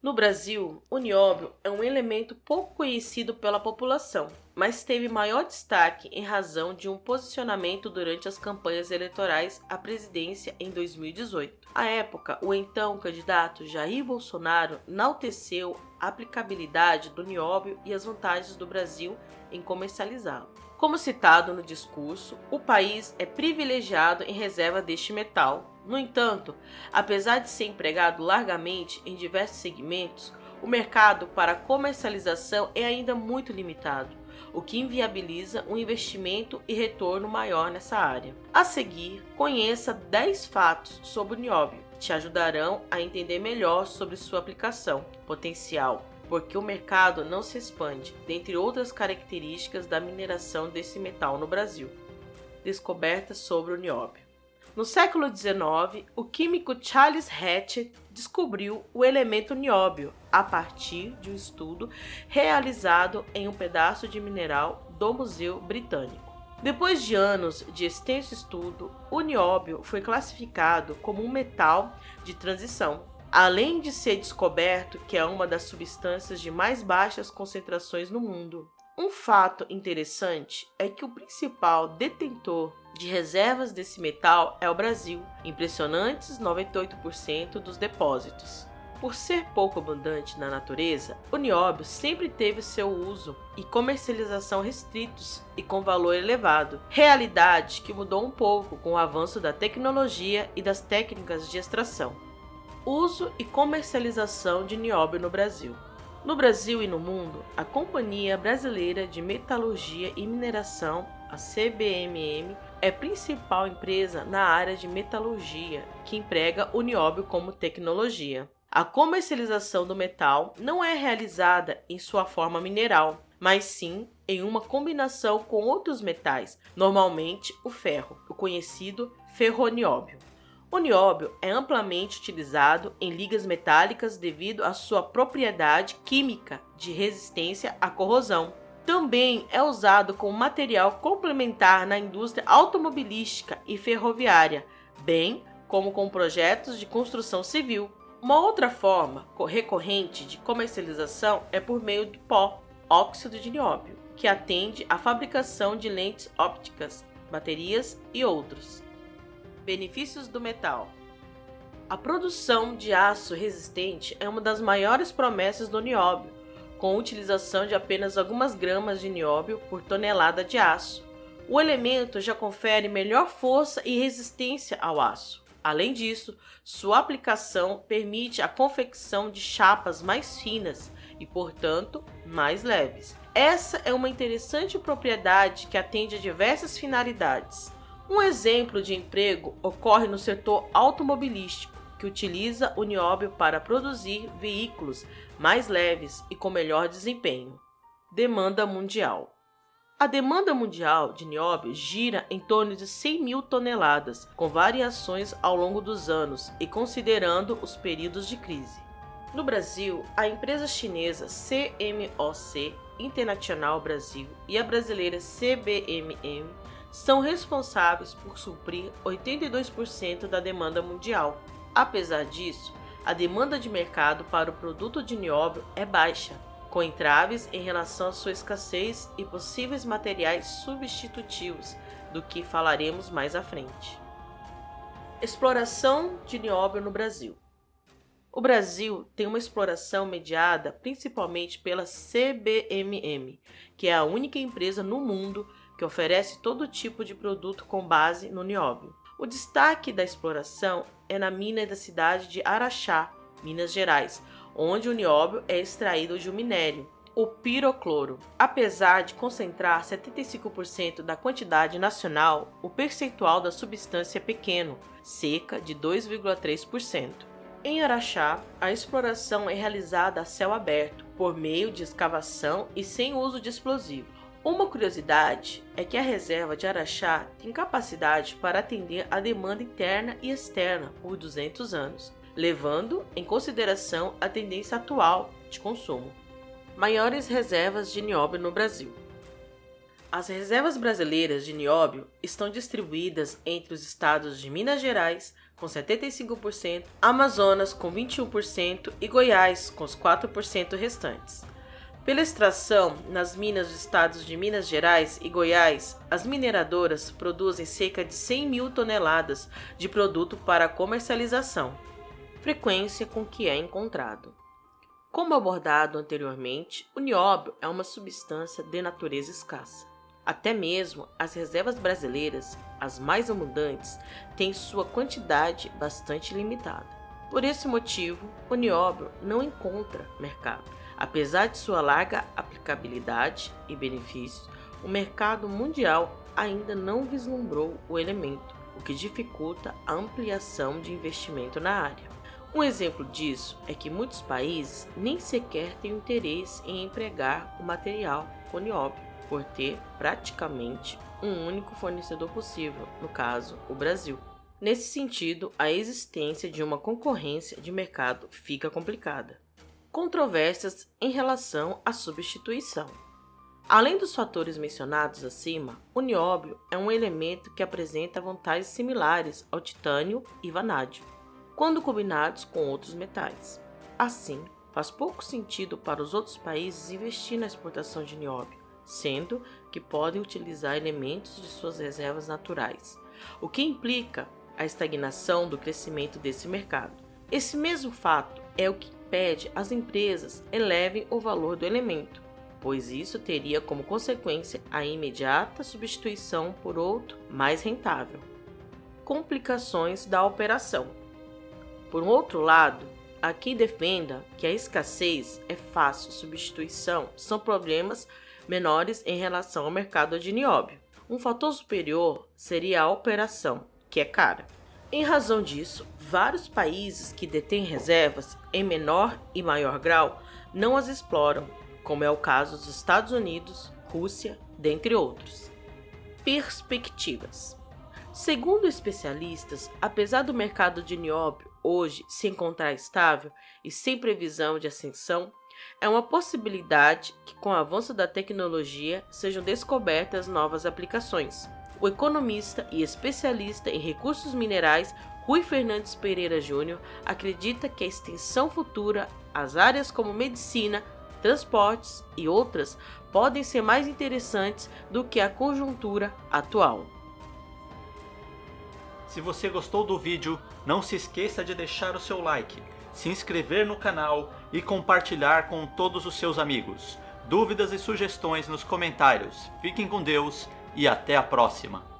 No Brasil, o nióbio é um elemento pouco conhecido pela população, mas teve maior destaque em razão de um posicionamento durante as campanhas eleitorais à presidência em 2018. À época, o então candidato Jair Bolsonaro enalteceu a aplicabilidade do nióbio e as vantagens do Brasil em comercializá-lo. Como citado no discurso, o país é privilegiado em reserva deste metal. No entanto, apesar de ser empregado largamente em diversos segmentos, o mercado para comercialização é ainda muito limitado, o que inviabiliza um investimento e retorno maior nessa área. A seguir, conheça 10 fatos sobre o nióbio que te ajudarão a entender melhor sobre sua aplicação potencial, porque o mercado não se expande, dentre outras características da mineração desse metal no Brasil. Descobertas sobre o nióbio. No século XIX, o químico Charles Hatch descobriu o elemento nióbio a partir de um estudo realizado em um pedaço de mineral do Museu Britânico. Depois de anos de extenso estudo, o nióbio foi classificado como um metal de transição, além de ser descoberto que é uma das substâncias de mais baixas concentrações no mundo. Um fato interessante é que o principal detentor de reservas desse metal é o Brasil, impressionantes 98% dos depósitos. Por ser pouco abundante na natureza, o nióbio sempre teve seu uso e comercialização restritos e com valor elevado, realidade que mudou um pouco com o avanço da tecnologia e das técnicas de extração. Uso e comercialização de nióbio no Brasil. No Brasil e no mundo, a Companhia Brasileira de Metalurgia e Mineração, a CBMM, é a principal empresa na área de metalurgia que emprega o nióbio como tecnologia. A comercialização do metal não é realizada em sua forma mineral, mas sim em uma combinação com outros metais, normalmente o ferro, o conhecido ferronióbio. O nióbio é amplamente utilizado em ligas metálicas devido à sua propriedade química de resistência à corrosão. Também é usado como material complementar na indústria automobilística e ferroviária, bem como com projetos de construção civil. Uma outra forma recorrente de comercialização é por meio do pó, óxido de nióbio, que atende à fabricação de lentes ópticas, baterias e outros. Benefícios do metal. A produção de aço resistente é uma das maiores promessas do nióbio, com a utilização de apenas algumas gramas de nióbio por tonelada de aço. O elemento já confere melhor força e resistência ao aço. Além disso, sua aplicação permite a confecção de chapas mais finas e, portanto, mais leves. Essa é uma interessante propriedade que atende a diversas finalidades. Um exemplo de emprego ocorre no setor automobilístico, que utiliza o nióbio para produzir veículos mais leves e com melhor desempenho. Demanda mundial. A demanda mundial de nióbio gira em torno de 100 mil toneladas, com variações ao longo dos anos e considerando os períodos de crise. No Brasil, a empresa chinesa CMOC International Brasil e a brasileira CBMM são responsáveis por suprir 82% da demanda mundial. Apesar disso, a demanda de mercado para o produto de nióbio é baixa, com entraves em relação à sua escassez e possíveis materiais substitutivos, do que falaremos mais à frente. Exploração de nióbio no Brasil. O Brasil tem uma exploração mediada principalmente pela CBMM, que é a única empresa no mundo que oferece todo tipo de produto com base no nióbio. O destaque da exploração é na mina da cidade de Araxá, Minas Gerais, onde o nióbio é extraído de um minério, o pirocloro. Apesar de concentrar 75% da quantidade nacional, o percentual da substância é pequeno, cerca de 2,3%. Em Araxá, a exploração é realizada a céu aberto, por meio de escavação e sem uso de explosivo. Uma curiosidade é que a reserva de Araxá tem capacidade para atender a demanda interna e externa por 200 anos, levando em consideração a tendência atual de consumo. Maiores reservas de nióbio no Brasil. As reservas brasileiras de nióbio estão distribuídas entre os estados de Minas Gerais, com 75%, Amazonas com 21% e Goiás com os 4% restantes. Pela extração nas minas dos estados de Minas Gerais e Goiás, as mineradoras produzem cerca de 100 mil toneladas de produto para comercialização, frequência com que é encontrado. Como abordado anteriormente, o nióbio é uma substância de natureza escassa. Até mesmo as reservas brasileiras, as mais abundantes, têm sua quantidade bastante limitada. Por esse motivo, o nióbio não encontra mercado. Apesar de sua larga aplicabilidade e benefícios, o mercado mundial ainda não vislumbrou o elemento, o que dificulta a ampliação de investimento na área. Um exemplo disso é que muitos países nem sequer têm interesse em empregar o material com nióbio, por ter praticamente um único fornecedor possível, no caso, o Brasil. Nesse sentido, a existência de uma concorrência de mercado fica complicada. Controvérsias em relação à substituição. Além dos fatores mencionados acima, o nióbio é um elemento que apresenta vantagens similares ao titânio e vanádio, quando combinados com outros metais. Assim, faz pouco sentido para os outros países investir na exportação de nióbio, sendo que podem utilizar elementos de suas reservas naturais, o que implica a estagnação do crescimento desse mercado. Esse mesmo fato é o que impede as empresas elevem o valor do elemento, pois isso teria como consequência a imediata substituição por outro mais rentável. Complicações da operação. Por um outro lado, há quem defenda que a escassez é fácil substituição são problemas menores em relação ao mercado de nióbio. Um fator superior seria a operação, que é cara. Em razão disso, vários países que detêm reservas em menor e maior grau não as exploram, como é o caso dos Estados Unidos, Rússia, dentre outros. Perspectivas. Segundo especialistas, apesar do mercado de nióbio hoje se encontrar estável e sem previsão de ascensão, é uma possibilidade que, com o avanço da tecnologia, sejam descobertas novas aplicações. O economista e especialista em recursos minerais Rui Fernandes Pereira Júnior acredita que a extensão futura às áreas como medicina, transportes e outras podem ser mais interessantes do que a conjuntura atual. Se você gostou do vídeo, não se esqueça de deixar o seu like, se inscrever no canal e compartilhar com todos os seus amigos. Dúvidas e sugestões nos comentários. Fiquem com Deus e até a próxima!